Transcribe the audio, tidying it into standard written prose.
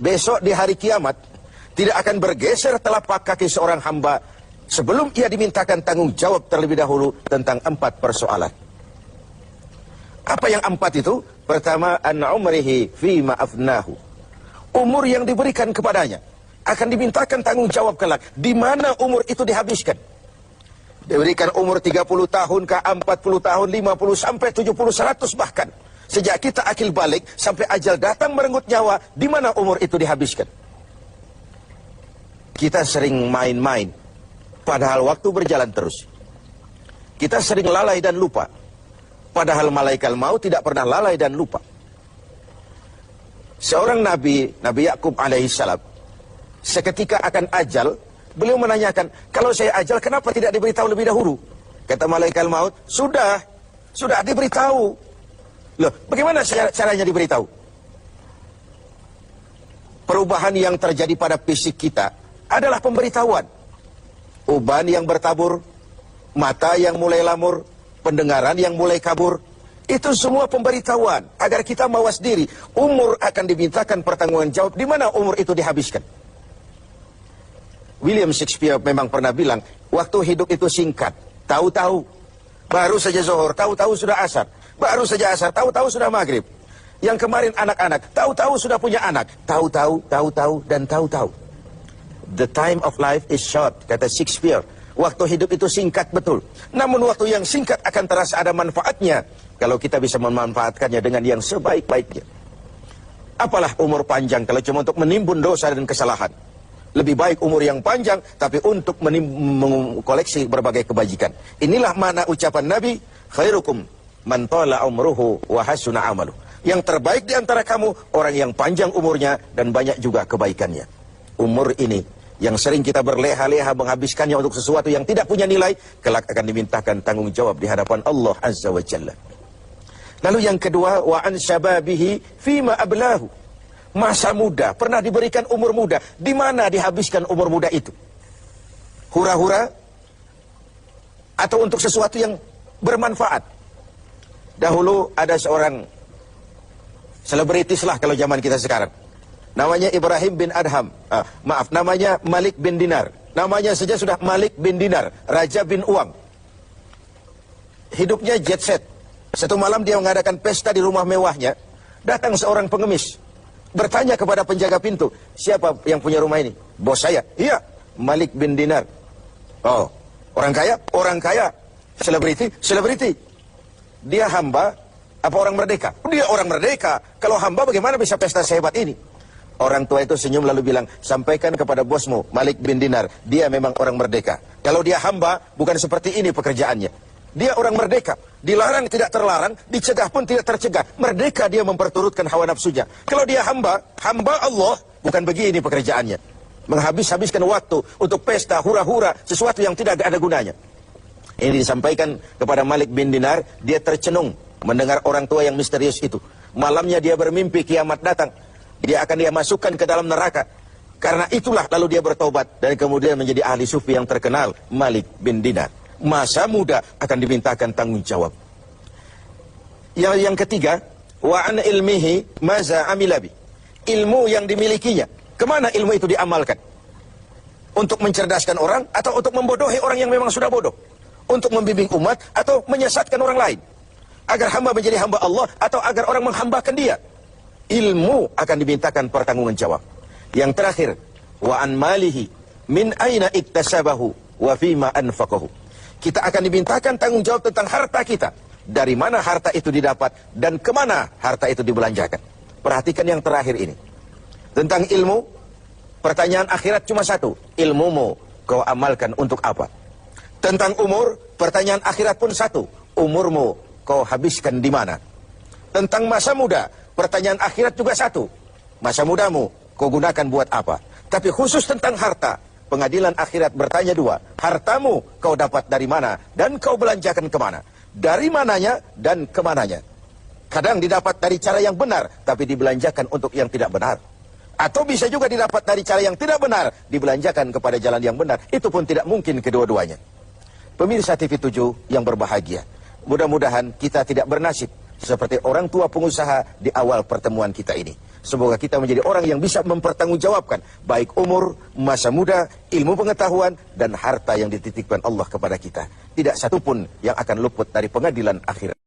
besok di hari kiamat tidak akan bergeser telapak kaki seorang hamba sebelum ia dimintakan tanggung jawab terlebih dahulu tentang 4 persoalan. Apa yang 4 itu? Pertama, an umrihi fima afnahu. Umur yang diberikan kepadanya akan dimintakan tanggung jawab kelak. Di mana umur itu dihabiskan? Diberikan umur 30 tahun ke 40 tahun, 50 sampai 70, 100 bahkan. Sejak kita akil balik sampai ajal datang merenggut nyawa, di mana umur itu dihabiskan? Kita sering main-main, padahal waktu berjalan terus. Kita sering lalai dan lupa, padahal malaikat maut tidak pernah lalai dan lupa. Seorang Nabi Yakub alaihissalam, seketika akan ajal, beliau menanyakan, kalau saya ajal kenapa tidak diberitahu lebih dahulu? Kata malaikat maut, sudah diberitahu. Loh, bagaimana caranya diberitahu? Perubahan yang terjadi pada fisik kita adalah pemberitahuan. Uban yang bertabur, mata yang mulai lamur, pendengaran yang mulai kabur, itu semua pemberitahuan agar kita mawas diri. Umur akan dimintakan pertanggungan jawab, di mana umur itu dihabiskan. William Shakespeare memang pernah bilang, waktu hidup itu singkat, tahu-tahu baru saja zuhur, tahu-tahu sudah asar, baru saja asar, tahu-tahu sudah maghrib. Yang kemarin anak-anak, tahu-tahu sudah punya anak, tahu-tahu, dan tahu-tahu. The time of life is short, kata Shakespeare. Waktu hidup itu singkat betul. Namun waktu yang singkat akan terasa ada manfaatnya kalau kita bisa memanfaatkannya dengan yang sebaik-baiknya. Apalah umur panjang kalau cuma untuk menimbun dosa dan kesalahan. Lebih baik umur yang panjang tapi untuk mengkoleksi berbagai kebajikan. Inilah makna ucapan Nabi, khairukum man tala umruhu wa hasuna amaluh. Yang terbaik di antara kamu orang yang panjang umurnya dan banyak juga kebaikannya. Umur ini yang sering kita berleha-leha menghabiskannya untuk sesuatu yang tidak punya nilai, kelak akan dimintakan tanggung jawab di hadapan Allah Azza wa Jalla. Lalu yang kedua, wa an syababihi fima ablahu. Masa muda, pernah diberikan umur muda, di mana dihabiskan umur muda itu? Hura-hura atau untuk sesuatu yang bermanfaat? Dahulu ada seorang selebritis lah kalau zaman kita sekarang. Namanya Ibrahim bin Adham. Namanya Malik bin Dinar. Namanya saja sudah Malik bin Dinar, Raja bin Uang. Hidupnya jet set. Satu malam dia mengadakan pesta di rumah mewahnya. Datang seorang pengemis, bertanya kepada penjaga pintu, siapa yang punya rumah ini? Bos saya. Iya, Malik bin Dinar. Oh, orang kaya? Orang kaya. Selebriti? Selebriti. Dia hamba apa orang merdeka? Dia orang merdeka. Kalau hamba bagaimana bisa pesta sehebat ini? Orang tua itu senyum lalu bilang, sampaikan kepada bosmu, Malik bin Dinar, dia memang orang merdeka. Kalau dia hamba, bukan seperti ini pekerjaannya. Dia orang merdeka, dilarang tidak terlarang, dicegah pun tidak tercegah. Merdeka dia memperturutkan hawa nafsunya. Kalau dia hamba Allah, bukan begini pekerjaannya. Menghabis-habiskan waktu untuk pesta, hura-hura, sesuatu yang tidak ada gunanya. Ini disampaikan kepada Malik bin Dinar, dia tercenung mendengar orang tua yang misterius itu. Malamnya dia bermimpi kiamat datang. Dia akan dia masukkan ke dalam neraka. Karena itulah lalu dia bertobat dan kemudian menjadi ahli sufi yang terkenal, Malik bin Dinar. Masa muda akan dimintakan tanggung jawab. Yang ketiga, wa an ilmihi maza amilabi. Ilmu yang dimilikinya, kemana ilmu itu diamalkan? Untuk mencerdaskan orang atau untuk membodohi orang yang memang sudah bodoh? Untuk membimbing umat atau menyesatkan orang lain? Agar hamba menjadi hamba Allah atau agar orang menghambakan dia? Ilmu akan dimintakan pertanggungan jawab. Yang terakhir, wa an malihi min aina iktasabahu wa fima anfaqahu. Kita akan dimintakan tanggung jawab tentang harta kita. Dari mana harta itu didapat dan kemana harta itu dibelanjakan. Perhatikan yang terakhir ini. Tentang ilmu, pertanyaan akhirat cuma satu. Ilmumu kau amalkan untuk apa? Tentang umur, pertanyaan akhirat pun satu. Umurmu kau habiskan di mana? Tentang masa muda, pertanyaan akhirat juga satu. Masa mudamu kau gunakan buat apa? Tapi khusus tentang harta, pengadilan akhirat bertanya dua. Hartamu kau dapat dari mana dan kau belanjakan kemana? Dari mananya dan kemananya? Kadang didapat dari cara yang benar, tapi dibelanjakan untuk yang tidak benar. Atau bisa juga didapat dari cara yang tidak benar, dibelanjakan kepada jalan yang benar. Itu pun tidak mungkin kedua-duanya. Pemirsa TV7 yang berbahagia, mudah-mudahan kita tidak bernasib seperti orang tua pengusaha di awal pertemuan kita ini. Semoga kita menjadi orang yang bisa mempertanggungjawabkan baik umur, masa muda, ilmu pengetahuan, dan harta yang dititipkan Allah kepada kita. Tidak satupun yang akan luput dari pengadilan akhirat.